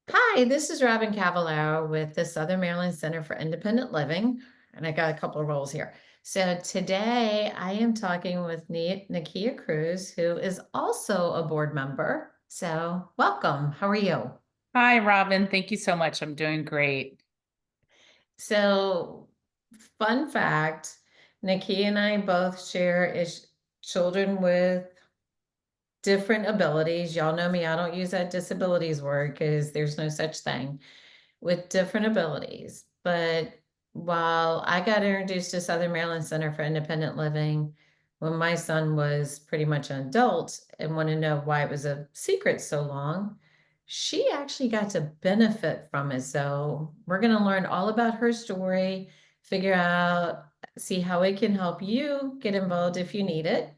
Hi, this is Robin Cavallaro with the Southern Maryland Center for Independent Living, and I got a couple of roles here. So today I am talking with Nikia Cruse, who is also a board member. So welcome. How are you? Hi, Robin. Thank you so much. I'm doing great. So, fun fact, Nikia and I both share is children with different abilities. Y'all know me, I don't use that disabilities word because there's no such thing. With different abilities. But while I got introduced to Southern Maryland Center for Independent Living when my son was pretty much an adult and wanted to know why it was a secret so long, she actually got to benefit from it. So we're going to learn all about her story, figure out, see how it can help you get involved if you need it,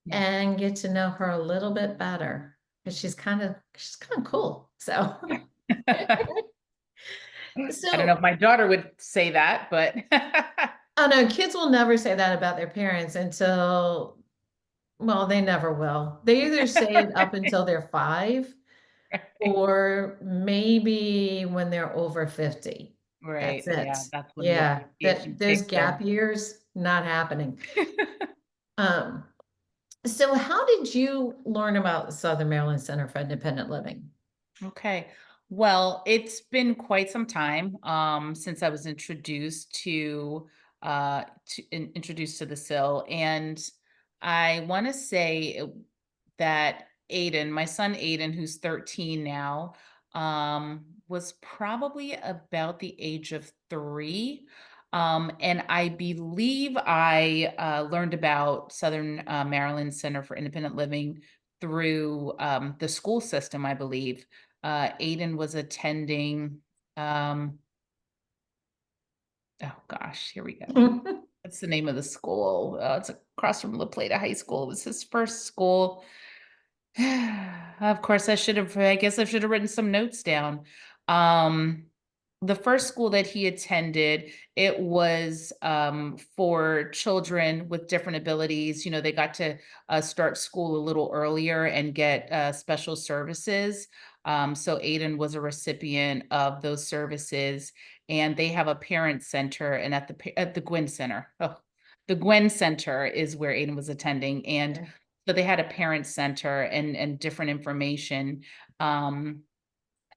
Yeah. and get to know her a little bit better because she's kind of cool. So I don't know so if my daughter would say that, but oh no, kids will never say that about their parents until, well, they never will. They either say it up until they're 5 or maybe when they're over 50. That's right. it. Yeah, that's when the Yeah, that appreciation those kicks gap in. years, not happening. Um, so how did you learn about the Southern Maryland Center for Independent Living? Okay. Well, it's been quite some time since I was introduced to the SIL, and I want to say that Aiden, my son Aiden, who's 13 now, was probably about the age of 3. And I believe I learned about Southern Maryland Center for Independent Living through the school system, I believe. Aiden was attending, um, oh gosh, here we go. What's the name of the school? It's across from La Plata High School. It was his first school. Of course, I guess I should have written some notes down. Um, the first school that he attended, it was for children with different abilities. You know, they got to start school a little earlier and get special services. So Aiden was a recipient of those services, and they have a parent center. And at the Gwynn Center, the Gwen Center is where Aiden was attending, and Okay. so they had a parent center and different information. Um,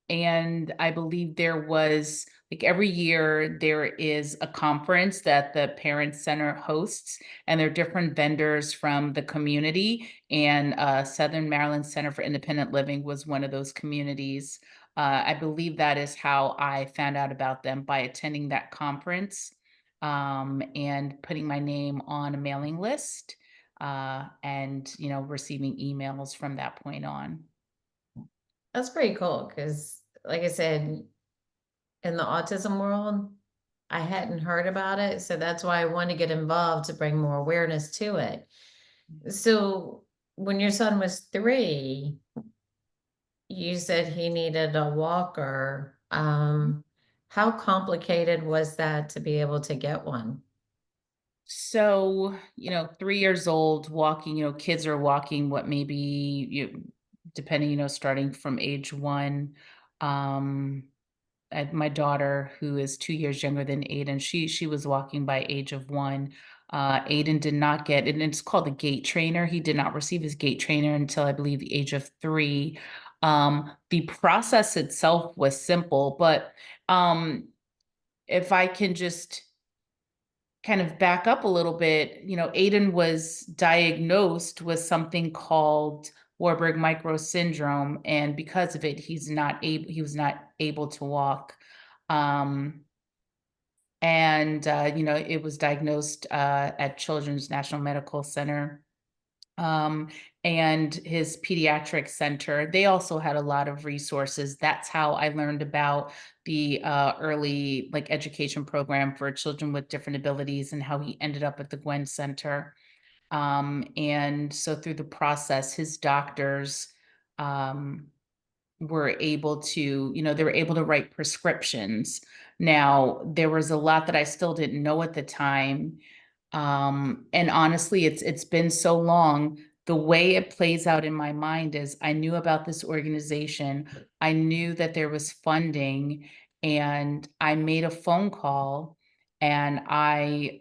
and I believe there was like every year there is a conference that the Parent Center hosts, and there are different vendors from the community. And Southern Maryland Center for Independent Living was one of those communities. I believe that is how I found out about them, by attending that conference and putting my name on a mailing list, and receiving emails from that point on. That's pretty cool because, like I said, in the autism world, I hadn't heard about it, so that's why I want to get involved to bring more awareness to it. So, when your son was 3, you said he needed a walker. How complicated was that to be able to get one? So, 3 years old walking, kids are walking what, maybe depending, starting from age 1. Um, my daughter, who is 2 years younger than Aiden, she was walking by age of 1. Aiden did not get, and it's called a gait trainer. He did not receive his gait trainer until, I believe, the age of 3. The process itself was simple, but if I can just kind of back up a little bit, Aiden was diagnosed with something called Warburg micro syndrome, and because of it, he was not able to walk. Um, and it was diagnosed at Children's National Medical Center, um, and his pediatric center. They also had a lot of resources. That's how I learned about the early like education program for children with different abilities, and how he ended up at the Gwen Center. And so through the process, his doctors um, were able to, they were able to write prescriptions. Now, there was a lot that I still didn't know at the time. And honestly, it's been so long. the way it plays out in my mind is I knew about this organization. I knew that there was funding, and I made a phone call, and I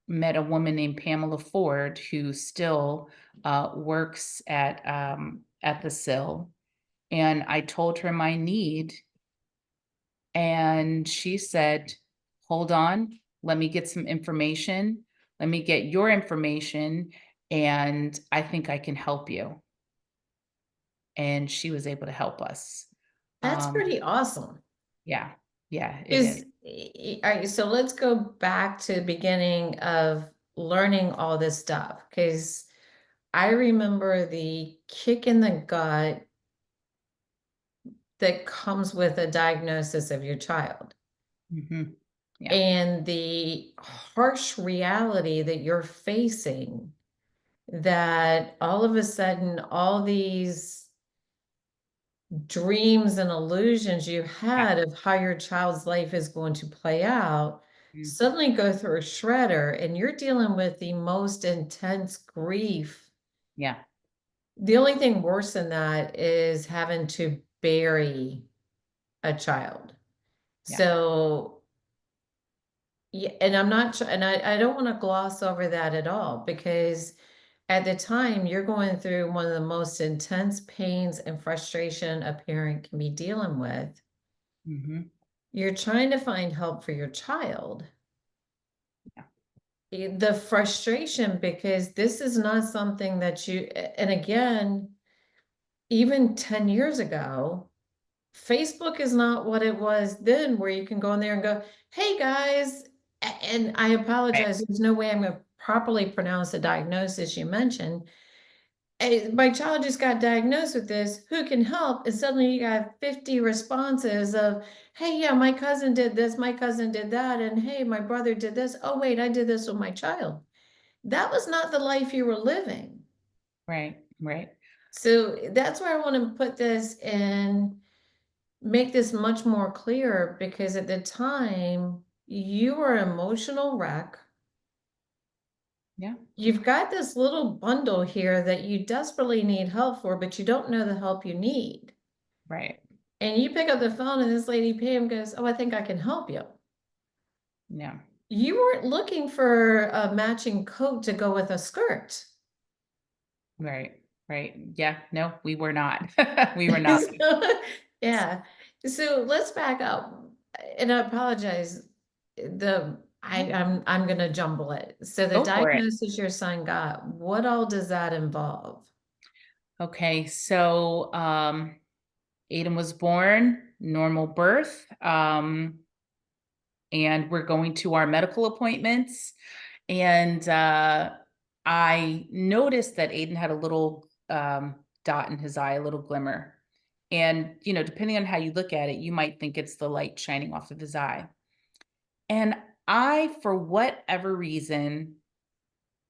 met a woman named Pamela Ford who still works at the SIL. And I told her my need, and she said, "Hold on, let me get some information. Let me get your information, and I think I can help you." And she was able to help us. That's Um, pretty awesome. yeah, yeah, it is. Is all right, so let's go back to the beginning of learning all this stuff because I remember the kick in the gut that comes with a diagnosis of your child Mhm. Yeah, and the harsh reality that you're facing that all of a sudden all these dreams and illusions you yeah, had of how your child's life is going to play out mm, suddenly go through a shredder and you're dealing with the most intense grief. yeah, The only thing worse than that is having to bury a child. yeah. So, yeah, and I'm not, and I don't want to gloss over that at all because at the time you're going through one of the most intense pains and frustration a parent can be dealing with. Mhm. You're trying to find help for your child. Yeah, The frustration because this is not something that you, and again, even 10 years ago, Facebook is not what it was then, where you can go in there and go, hey guys, and I right, apologize, there's no way I'm going to properly pronounce the diagnosis you mentioned. My child just got diagnosed with this. Who can help? And suddenly you got 50 responses of, hey, yeah, my cousin did this, my cousin did that, and hey, my brother did this. Oh, wait, I did this with my child. That was not the life you were living. right, right. So that's why I want to put this and make this much more clear because at the time you were an emotional wreck. Yeah, You've got this little bundle here that you desperately need help for, but you don't know the help you need. right. And you pick up the phone and this lady Pam goes, oh, I think I can help you. Yeah, You weren't looking for a matching coat to go with a skirt. right, right. Yeah, no, we were not. We were not. So, yeah. So let's back up. And I apologize. I'm gonna jumble it. So the Go for it. diagnosis your son got, what all does that involve? Okay, so Aiden was born, normal birth, and we're going to our medical appointments. And I noticed that Aiden had a little dot in his eye, a little glimmer. And, depending on how you look at it, you might think it's the light shining off of his eye. And I, for whatever reason,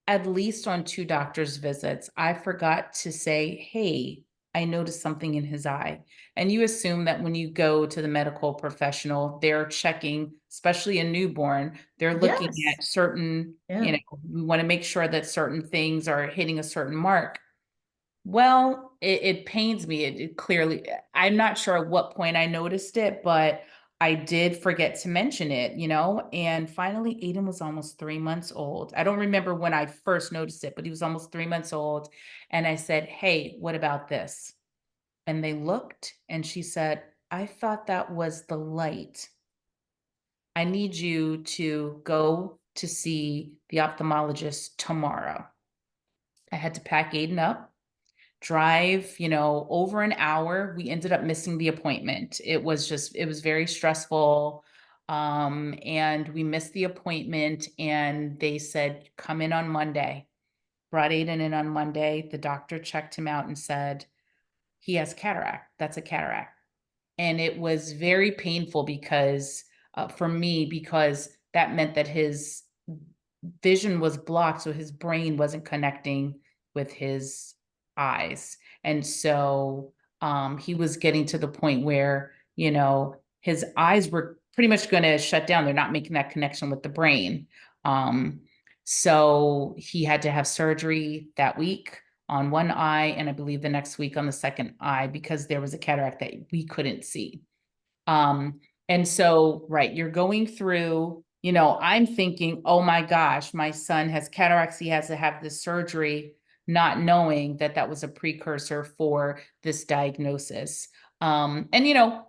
at least on 2 doctor's visits, I forgot to say, "Hey, I noticed something in his eye." And you assume that when you go to the medical professional, they're checking, especially a newborn, they're looking Yes. at certain, Yeah. we wanna make sure that certain things are hitting a certain mark. Well, it pains me. It clearly, I'm not sure at what point I noticed it, but I did forget to mention it. And finally, Aiden was almost 3 months old. I don't remember when I first noticed it, but he was almost 3 months old. And I said, "Hey, what about this?" And they looked, and she said, "I thought that was the light. I need you to go to see the ophthalmologist tomorrow." I had to pack Aiden up, drive, over an hour. We ended up missing the appointment. It was very stressful. And we missed the appointment, and they said, "Come in on Monday." Brought Aiden in on Monday. The doctor checked him out and said, "He has cataract. That's a cataract." And it was very painful because, for me, because that meant that his vision was blocked, so his brain wasn't connecting with his eyes. And so, he was getting to the point where, his eyes were pretty much gonna shut down. They're not making that connection with the brain. Um, So he had to have surgery that week on one eye, and I believe the next week on the second eye because there was a cataract that we couldn't see. And so, right, you're going through, I'm thinking, oh my gosh, my son has cataracts. He has to have this surgery, not knowing that that was a precursor for this diagnosis. And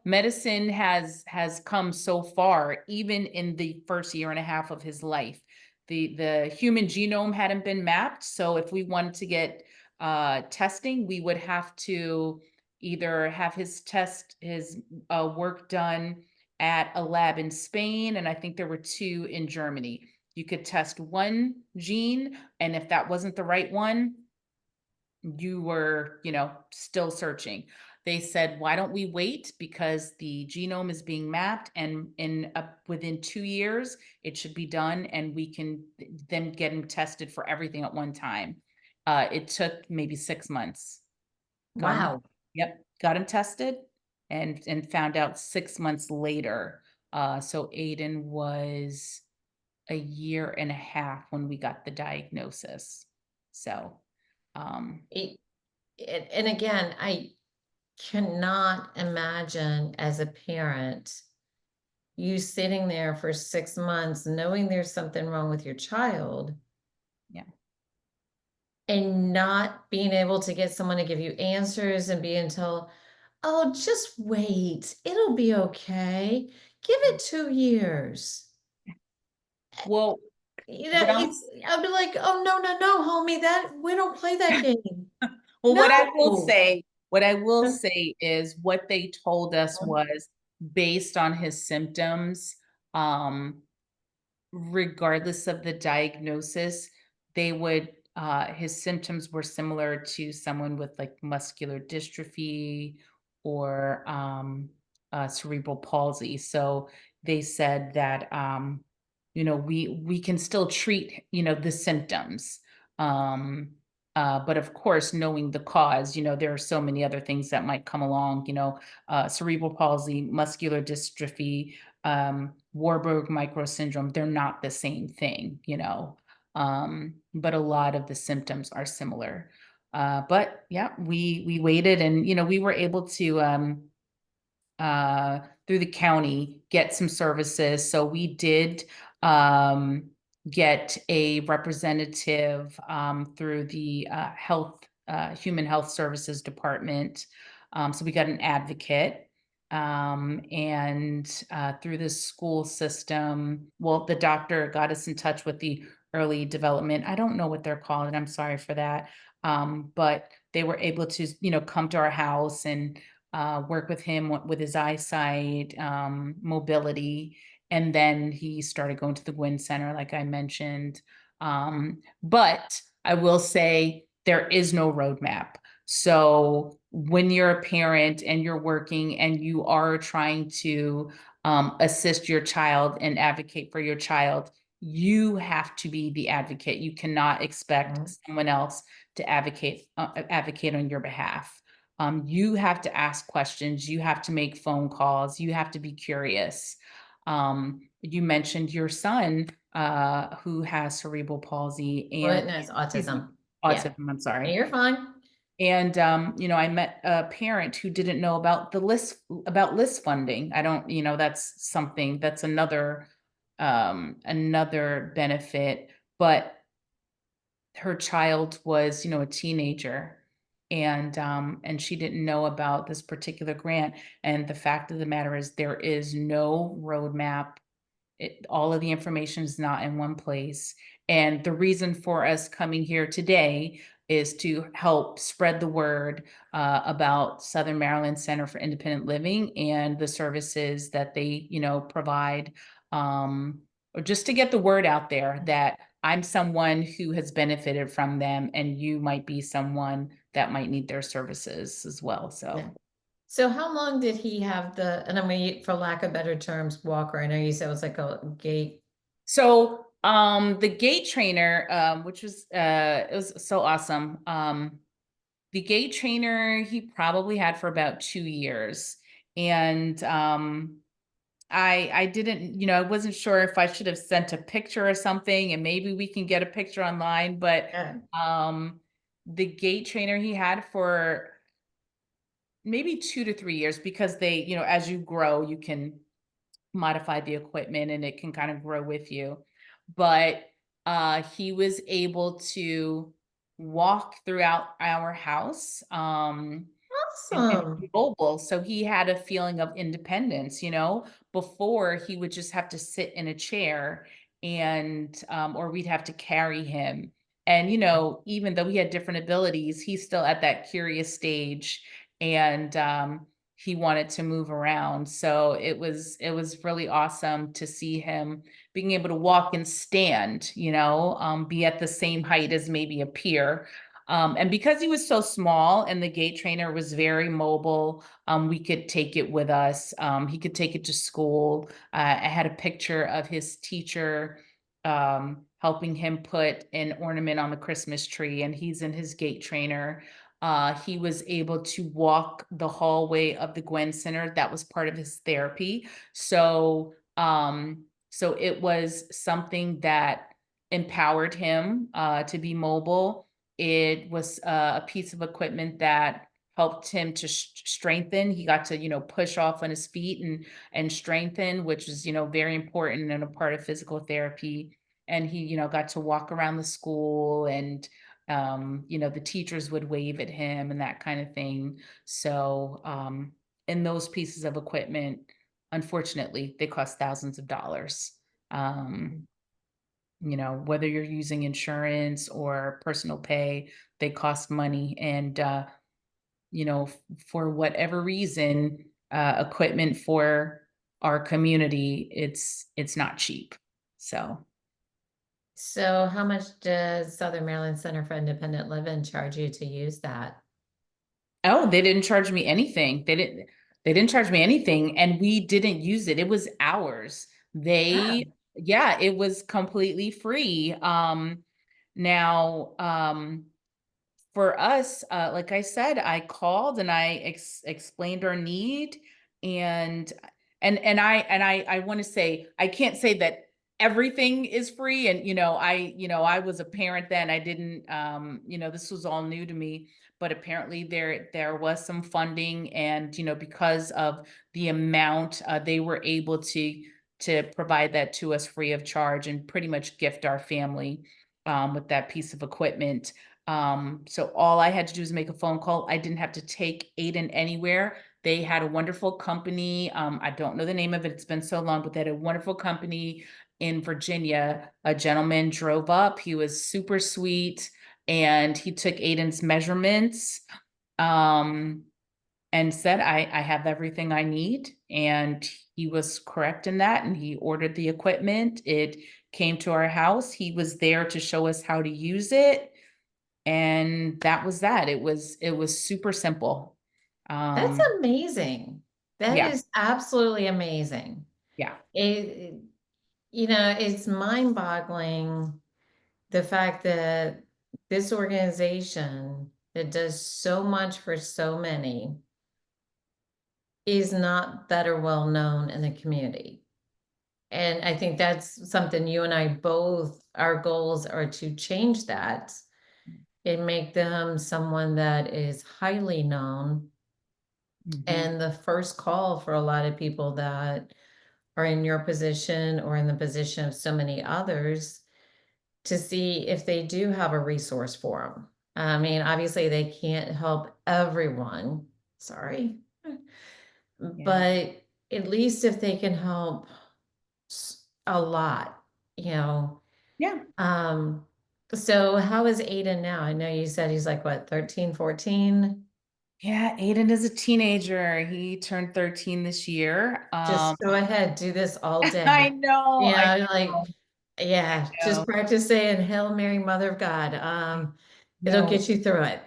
medicine has come so far, even in the first year and a half of his life. The human genome hadn't been mapped. So if we wanted to get testing, we would have to either have his work done at a lab in Spain, and I think there were two in Germany. You could test one gene, and if that wasn't the right one, you were, still searching. They said, why don't we wait? Because the genome is being mapped, and within 2 years, it should be done, and we can then get him tested for everything at one time. It took maybe 6 months. Got him, Wow. yep, got him tested and found out 6 months later. So Aiden was a year and a half when we got the diagnosis. So, um, It, and again, I cannot imagine as a parent you sitting there for 6 months knowing there's something wrong with your child yeah. and not being able to get someone to give you answers and being told, oh, just wait, it'll be okay. Give it 2 years. Well, You know, what I'm it's I'll be like, "Oh, no, no, no, homie, that we don't play that game." well, No. what I will say is what they told us was based on his symptoms, um, regardless of the diagnosis, they would his symptoms were similar to someone with like muscular dystrophy or cerebral palsy. So they said that we can still treat the symptoms. Um, but of course, knowing the cause, there are so many other things that might come along. Cerebral palsy, muscular dystrophy, Warburg micro syndrome, they're not the same thing. But a lot of the symptoms are similar. But yeah, we waited, and we were able to through the county get some services. So we did um, get a representative through the human health services department. So we got an advocate. And through the school system, well, the doctor got us in touch with the early development. I don't know what they're called, I'm sorry for that. But they were able to, come to our house and work with him with his eyesight, mobility, and then he started going to the Gwynn Center, like I mentioned. But I will say there is no roadmap. So when you're a parent and you're working and you are trying to assist your child and advocate for your child, you have to be the advocate. You cannot expect Mhm. someone else to advocate on your behalf. You have to ask questions, you have to make phone calls, you have to be curious. You mentioned your son who has cerebral palsy and Well, no, it's excuse me, autism. Yeah. autism, I'm sorry. You're fine. And I met a parent who didn't know about the list funding. I don't, that's something that's another benefit, but her child was, a teenager, and she didn't know about this particular grant. And the fact of the matter is there is no roadmap. All of the information is not in one place. And the reason for us coming here today is to help spread the word about Southern Maryland Center for Independent Living and the services that they, provide, or just to get the word out there that I'm someone who has benefited from them, and you might be someone that might need their services as well. Yeah. So. So how long did he have and I mean, for lack of better terms, walker? I know you said it was like a gait. So the gate trainer, which was it was so awesome. The gate trainer he probably had for about 2 years. And I didn't, I wasn't sure if I should have sent a picture or something, and maybe we can get a picture online, but Yeah. um the gate trainer he had for maybe 2 to 3 years, because they, as you grow, you can modify the equipment and it can kind of grow with you. But he was able to walk throughout our house. And Awesome. mobile, so he had a feeling of independence, before he would just have to sit in a chair, and or we'd have to carry him. And even though he had different abilities, he's still at that curious stage, and he wanted to move around. So it was really awesome to see him being able to walk and stand, be at the same height as maybe a peer. And because he was so small and the gate trainer was very mobile, we could take it with us. He could take it to school. I had a picture of his teacher helping him put an ornament on the Christmas tree, and he's in his gate trainer. He was able to walk the hallway of the Gwen Center. That was part of his therapy. So it was something that empowered him to be mobile. It was a piece of equipment that helped him to strengthen. He got to, push off on his feet and strengthen, which is, very important and a part of physical therapy. And he, got to walk around the school, and the teachers would wave at him and that kind of thing. So, and those pieces of equipment, unfortunately, they cost thousands of dollars. Um, whether you're using insurance or personal pay, they cost money. And, for whatever reason, equipment for our community, it's not cheap. So, So how much does Southern Maryland Center for Independent Living charge you to use that? oh, they didn't charge me anything. They didn't charge me anything, and we didn't use it. It was ours. Oh, Yeah, it was completely free. Now, for us, like I said, I called and I explained our need, and I want to say, I can't say that everything is free. And I was a parent then. I didn't, this was all new to me. But apparently there was some funding, and because of the amount, they were able to provide that to us free of charge, and pretty much gift our family with that piece of equipment. So all I had to do was make a phone call. I didn't have to take Aiden anywhere. They had a wonderful company. I don't know the name of it. It's been so long, but they had a wonderful company in Virginia. A gentleman drove up. He was super sweet, and he took Aiden's measurements, um, and said, I have everything I need. And he was correct in that. And he ordered the equipment. It came to our house. He was there to show us how to use it, and that was that. It was super simple. that's Um, amazing. That yeah, is absolutely amazing. yeah, It, it's mind-boggling the fact that this organization that does so much for so many is not that are well known in the community. And I think that's something you and I both, our goals are to change that and make them someone that is highly known mhm, and the first call for a lot of people that are in your position or in the position of so many others to see if they do have a resource for them. I mean, obviously, they can't help everyone. Sorry. yeah, But at least if they can help a lot, you know. yeah, Um, so how is Aiden now? I know you said he's like what, 13, 14. yeah. Aiden is a teenager. He turned 13 this year. Just go ahead, do this all I day. know, I Like, yeah, just know. practice saying Hail Mary, Mother of God. I It'll know. get you through it.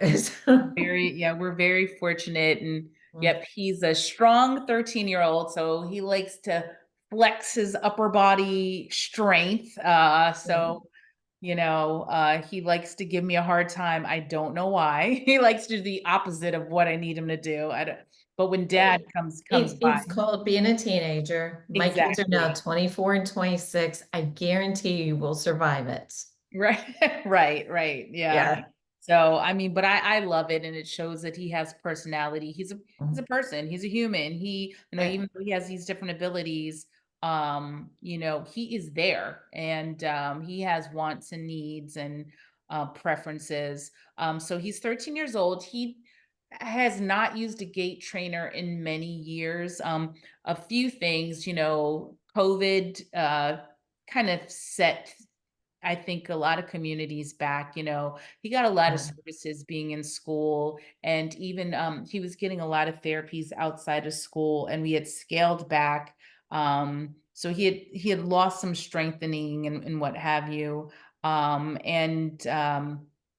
We're very fortunate. And So, yep, he's a strong 13-year-old. So he likes to flex his upper body strength. yeah. So He likes to give me a hard time. I don't know why. He likes to do the opposite of what I need him to do. I don't, but when dad It comes it's by, it's called being a teenager. My kids are now exactly. 24 and 26. I guarantee you will survive it. Right, right, yeah. Yeah. So, I mean, but I love it, and it shows that he has personality. He's a person, he's a human. Right. Even though he has these different abilities, he is there, and he has wants and needs and preferences. So he's 13 years old. He has not used a gait trainer in many years. A few things, COVID kind of set, I think, a lot of communities back. He got a lot of Yeah. services being in school, and even he was getting a lot of therapies outside of school, and we had scaled back. So he had lost some strengthening and what have you. And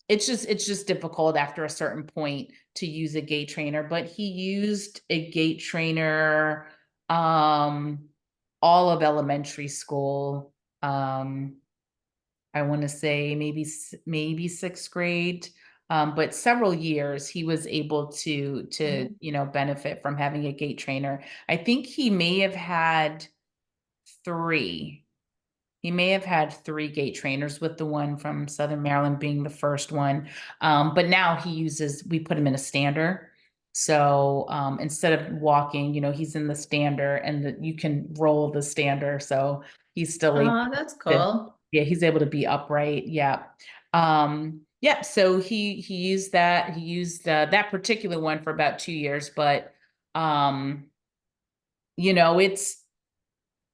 it's just difficult after a certain point to use a gait trainer, but he used a gait trainer all of elementary school. I wanna say maybe 6th grade, but several years he was able to, Mhm. benefit from having a gait trainer. I think he may have had 3. He may have had 3 gait trainers, with the one from Southern Maryland being the first one, but now we put him in a stander. So, instead of walking, he's in the stander, and you can roll the stander, so he's still able Oh, that's to, cool. yeah, he's able to be upright, yeah. Yeah, so he used that. He used, that particular one for about 2 years, but, um, it's,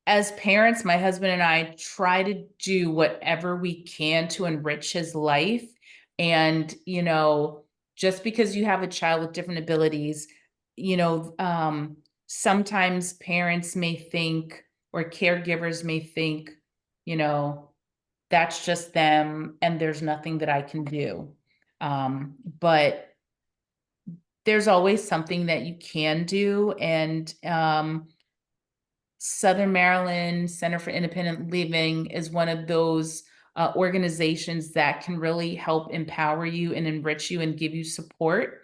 as parents, my husband and I try to do whatever we can to enrich his life. And, just because you have a child with different abilities, sometimes parents may think, or caregivers may think, you know, that's just them and there's nothing that I can do. But there's always something that you can do. And, Southern Maryland Center for Independent Living is one of those organizations that can really help empower you and enrich you and give you support.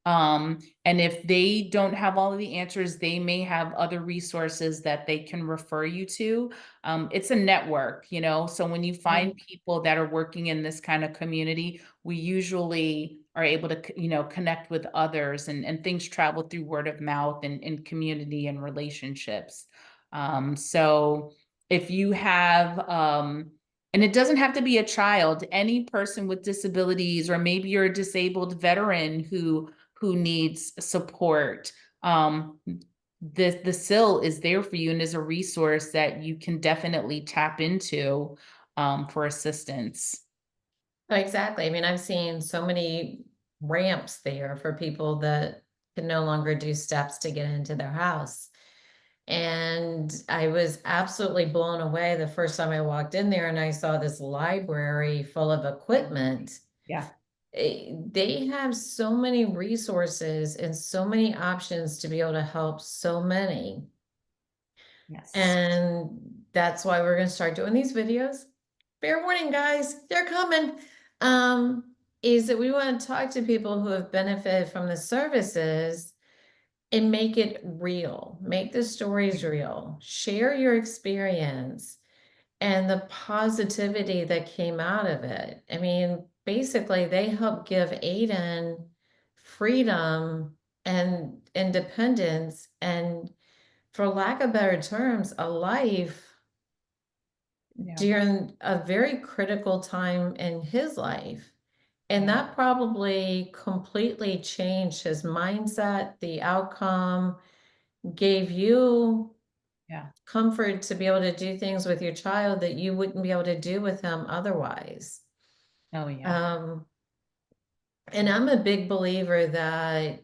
And if they don't have all of the answers, they may have other resources that they can refer you to. It's a network, so when you find Mhm. people that are working in this kind of community, we usually are able to, connect with others, and things travel through word of mouth and community and relationships. So if you have, and it doesn't have to be a child, any person with disabilities, or maybe you're a disabled veteran who needs support. The SIL is there for you and is a resource that you can definitely tap into for assistance. Exactly. I mean, I've seen so many ramps there for people that can no longer do steps to get into their house. And I was absolutely blown away the first time I walked in there and I saw this library full of equipment. Yeah. They have so many resources and so many options to be able to help so many. Yes. And that's why we're going to start doing these videos. Fair warning, guys, they're coming. Is that we want to talk to people who have benefited from the services and make it real, make the stories real, share your experience and the positivity that came out of it. I mean, basically, they helped give Aiden freedom and independence and, for lack of better terms, a life Yeah. during a very critical time in his life. And Yeah. that probably completely changed his mindset, the outcome, gave you Yeah. comfort to be able to do things with your child that you wouldn't be able to do with him otherwise. Oh, yeah. Um, and I'm a big believer that,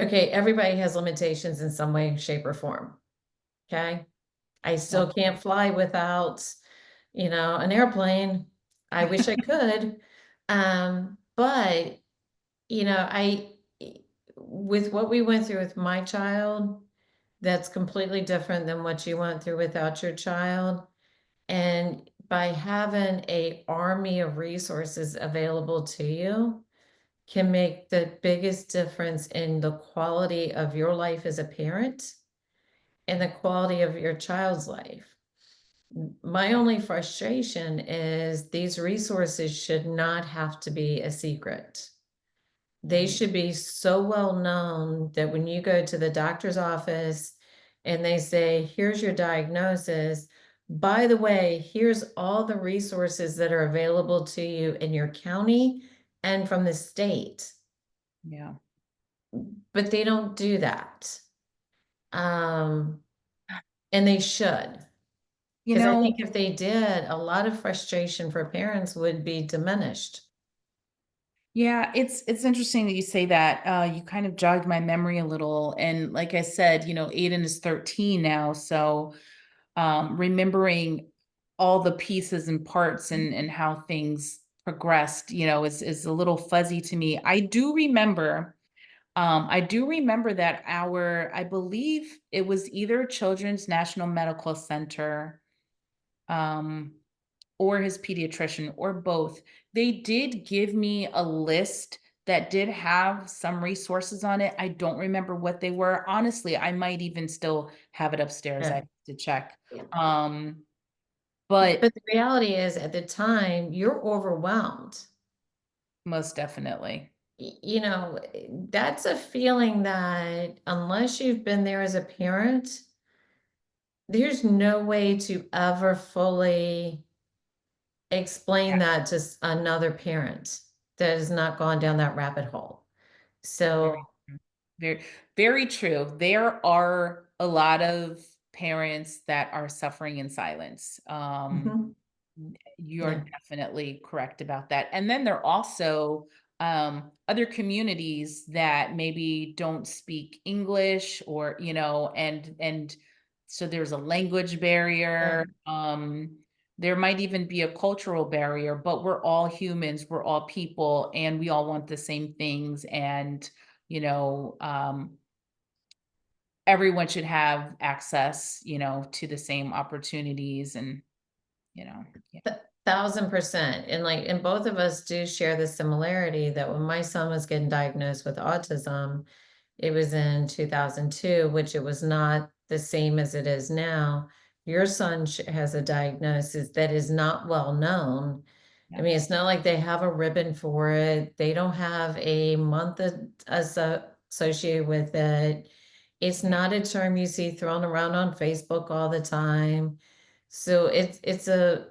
okay, everybody has limitations in some way, shape, or form. Okay. I Yeah. still can't fly without, an airplane. I wish I could. But, I, with what we went through with my child, that's completely different than what you went through without your child. And by having a army of resources available to you can make the biggest difference in the quality of your life as a parent and the quality of your child's life. My only frustration is these resources should not have to be a secret. They Right. should be so well known that when you go to the doctor's office and they say, here's your diagnosis, by the way, here's all the resources that are available to you in your county and from the state. Yeah. But they don't do that. Um, and they should. You Because I know, think if they did, a lot of frustration for parents would be diminished. yeah, it's interesting that you say that. You kind of jogged my memory a little. And like I said, Aiden is 13 now. So remembering all the pieces and parts and how things progressed, is a little fuzzy to me. I do remember that I believe it was either Children's National Medical Center, um, or his pediatrician or both. They did give me a list that did have some resources on it. I don't remember what they were. Honestly, I might even still have it upstairs. I Yeah. have to check. Um, but But the reality is, at the time, you're overwhelmed. most definitely. That's a feeling that unless you've been there as a parent, there's no way to ever fully explain Yeah, that to another parent that has not gone down that rabbit hole. So, very true. Very, very true. There are a lot of parents that are suffering in silence. mhm, You're yeah, definitely correct about that. And then there are also other communities that maybe don't speak English or, and so there's a language yeah. barrier. There might even be a cultural barrier, but we're all humans, we're all people, and we all want the same things. And, you know, um, everyone should have access, to the same opportunities and, yeah. 1,000%. And both of us do share the similarity that when my son was getting diagnosed with autism, it was in 2002, which it was not the same as it is now. Your son has a diagnosis that is not well known. I Yeah. mean, it's not like they have a ribbon for it. They don't have a month associated with it. It's Right. not a term you see thrown around on Facebook all the time. So it's a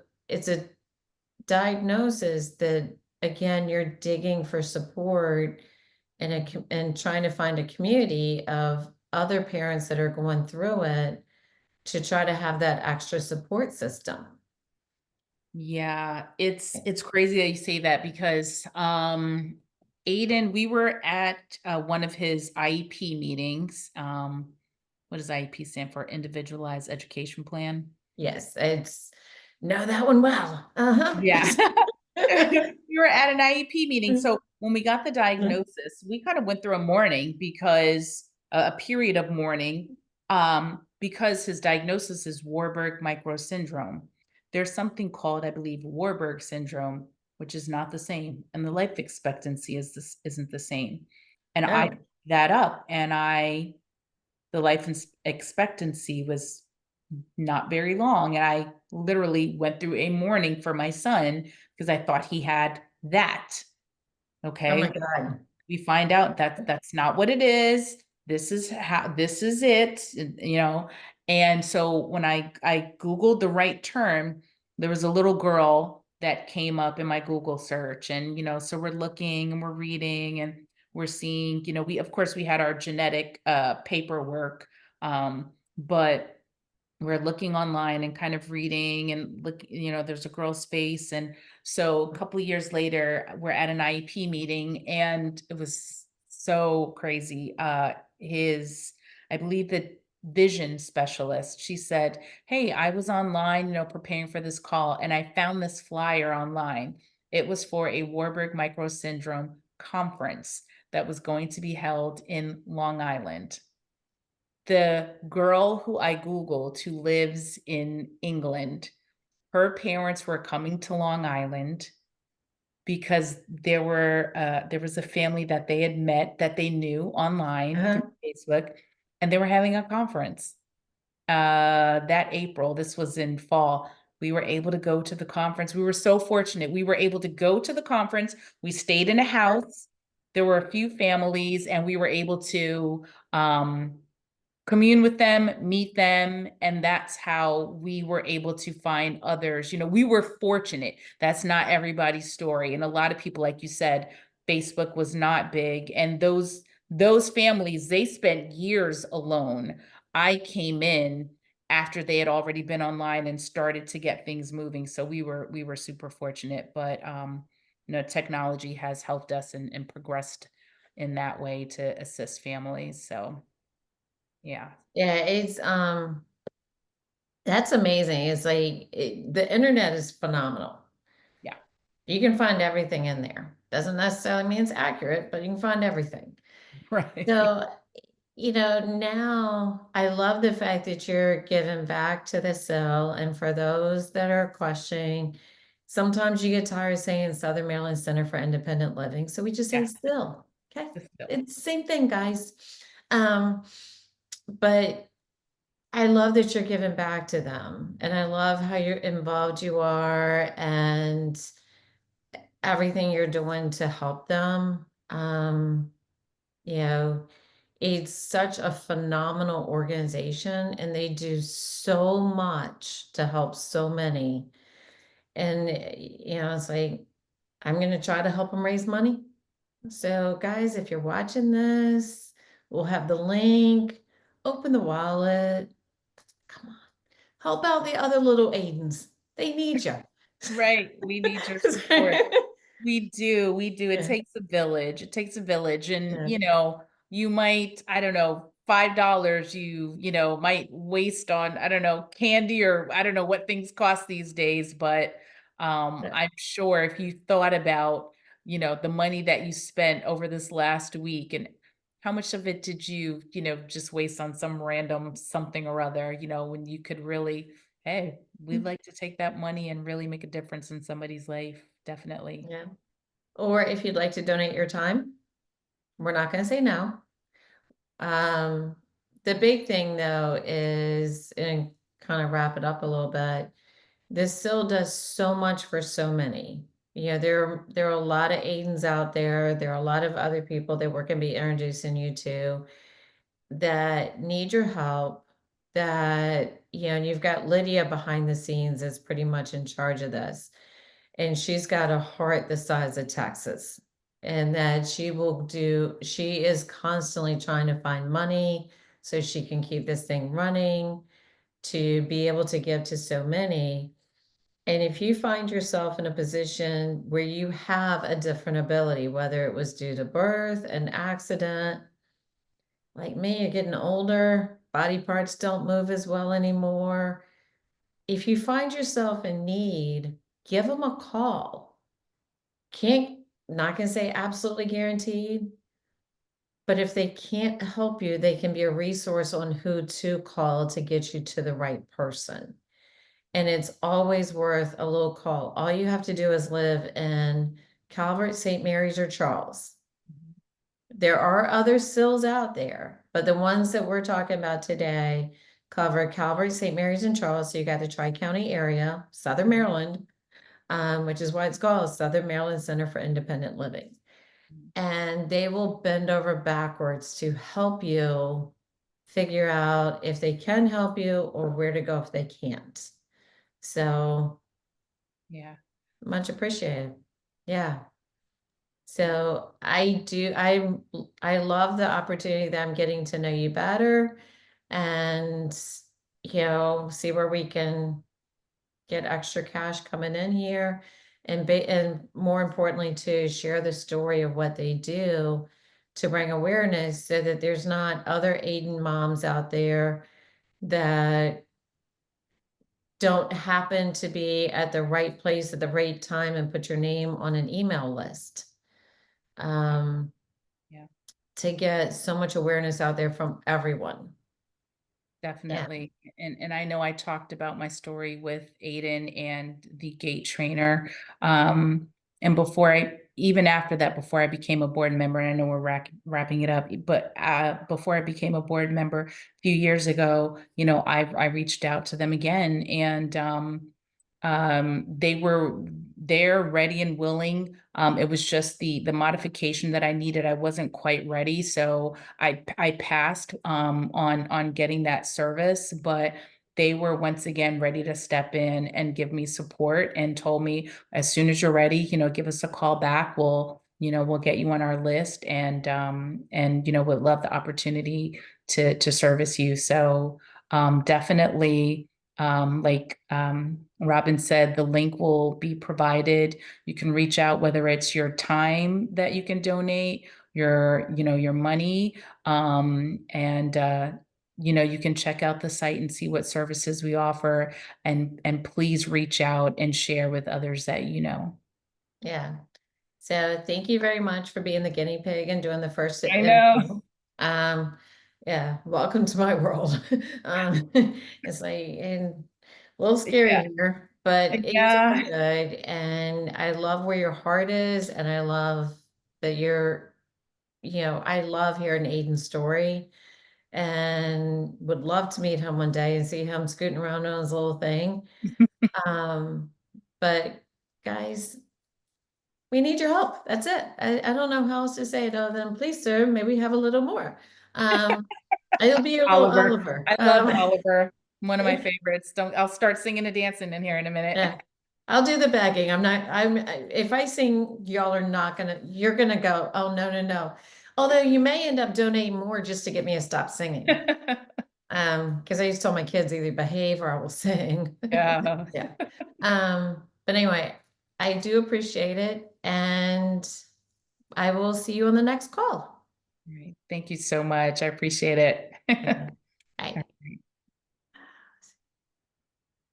diagnosis that, again, you're digging for support and and trying to find a community of other parents that are going through it to try to have that extra support system. Yeah, it's crazy that you say that because Aiden, we were at one of his IEP meetings. What does IEP stand for? Individualized Education Plan. Yes, it's know that one well. Uh-huh. Yeah. We were at an IEP meeting. So when we got the diagnosis, we kind of went through a mourning because a period of mourning, because his diagnosis is Warburg micro syndrome. There's something called, I believe, Warburg syndrome, which is not the same, and the life expectancy isn't the same. And I Oh, looked that up, and the expectancy was not very long, and I literally went through a mourning for my son because I thought he had that, oh my okay? God. We find out that that's not what it is. This is it, and so when I Googled the right term, there was a little girl that came up in my Google search, and, so we're looking and we're reading and we're seeing, of course, we had our genetic, paperwork, but we're looking online and kind of reading and look, there's a girl space. And so a couple of years later, we're at an IEP meeting and it was so crazy. I believe the vision specialist, she said, "Hey, I was online, preparing for this call, and I found this flyer online. It was for a Warburg Micro Syndrome conference that was going to be held in Long Island." The girl who I Googled who lives in England her parents were coming to Long Island because there was a family that they had met that they knew online Uh-huh. through Facebook, and they were having a conference. That April, this was in fall, we were able to go to the conference. We were so fortunate. We were able to go to the conference. We stayed in a house. There were a few families, and we were able to, commune with them, meet them, and that's how we were able to find others. We were fortunate. That's not everybody's story. And a lot of people, like you said, Facebook was not big. And those families, they spent years alone. I came in after they had already been online and started to get things moving. So we were super fortunate. But technology has helped us and progressed in that way to assist families. So yeah. Yeah, that's amazing. It's like the internet is phenomenal. Yeah. You can find everything in there. Doesn't necessarily mean it's accurate, but you can find everything. Right. So, now I love the fact that you're giving back to the cell. And for those that are questioning, sometimes you get tired of saying Southern Maryland Center for Independent Living. So we just say Yeah, still. Okay. just still. It's the same thing, guys. Um, but I love that you're giving back to them. And I love how you're involved you are and everything you're doing to help them. You know, it's such a phenomenal organization and they do so much to help so many. And, it's like, I'm going to try to help them raise money. So, guys, if you're watching this, we'll have the link. Open the wallet. Come on, help out the other little Aidens. They need you. Right, we need your support. We do, we do. It Yeah, takes a village. It takes a village. And, yeah, you might, I don't know, $5 might waste on, I don't know, candy or I don't know what things cost these days, but yeah, I'm sure if you thought about, the money that you spent over this last week and how much of it did you, just waste on some random something or other, when you could really, hey, we'd like to take that money and really make a difference in somebody's life. Definitely. yeah. Or if you'd like to donate your time, we're not going to say no. Um, the big thing though is, and kind of wrap it up a little bit, this still does so much for so many. There are a lot of Aidens out there. There are a lot of other people that we're going to be introducing you to that need your help. That, you've got Lydia behind the scenes is pretty much in charge of this. And she's got a heart the size of Texas. And that she is constantly trying to find money so she can keep this thing running to be able to give to so many. And if you find yourself in a position where you have a different ability, whether it was due to birth, an accident, like me, you're getting older, body parts don't move as well anymore. If you find yourself in need, give them a call. Can't, not gonna say absolutely guaranteed, but if they can't help you, they can be a resource on who to call to get you to the right person. And it's always worth a little call. All you have to do is live in Calvert, St. Mary's, or Charles. Mhm. There are other sills out there, but the ones that we're talking about today cover Calvert, St. Mary's, and Charles. So you got the Tri-County area, Southern Mhm. Maryland, which is why it's called Southern Maryland Center for Independent Living. Mhm. And they will bend over backwards to help you figure out if they can help you or where to go if they can't. So Yeah. much appreciated. Yeah. So I love the opportunity that I'm getting to know you better and see where we can get extra cash coming in here and more importantly to share the story of what they do to bring awareness so that there's not other Aiden moms out there that don't happen to be at the right place at the right time and put your name on an email list. Um, Yeah. to get so much awareness out there from everyone. Yeah, Definitely. And I know I talked about my story with Aiden and the gate trainer. And before I, even after that, before I became a board member, and I know we're wrapping it up, but before I became a board member a few years ago, I reached out to them again, and they were there, ready and willing. It was just the modification that I needed. I wasn't quite ready, so I passed on getting that service, but they were once again ready to step in and give me support, and told me, as soon as you're ready, give us a call back. We'll get you on our list, and would love the opportunity to service you. So definitely, like Robin said, the link will be provided. You can reach out, whether it's your time that you can donate, your money, and you can check out the site and see what services we offer, and please reach out and share with others that you know. yeah. So thank you very much for being the guinea pig and doing the first I know. intro. Um, yeah, welcome to my world. Um, it's like a little Yeah. scary here, but it's all Yeah. good. And I love where your heart is, and I love that I love hearing Aiden's story, and would love to meet him one day and see him scooting around on his little thing. Um, but guys, we need your help. That's it. I don't know how else to say it other than please, sir, maybe have a little more. Um, it'll be your little Oliver. Oliver. I love Oliver. One of my favorites. Don't I'll start singing and dancing in here in a minute. Yeah. I'll do the begging. If I sing, y'all are not gonna, you're gonna go, oh, no, no, no. Although you may end up donating more just to get me to stop singing. Because I used to tell my kids either behave or I will sing. Yeah. Yeah. But anyway, I do appreciate it, and I will see you on the next call. All right. Thank you so much. I appreciate it. Okay. Bye.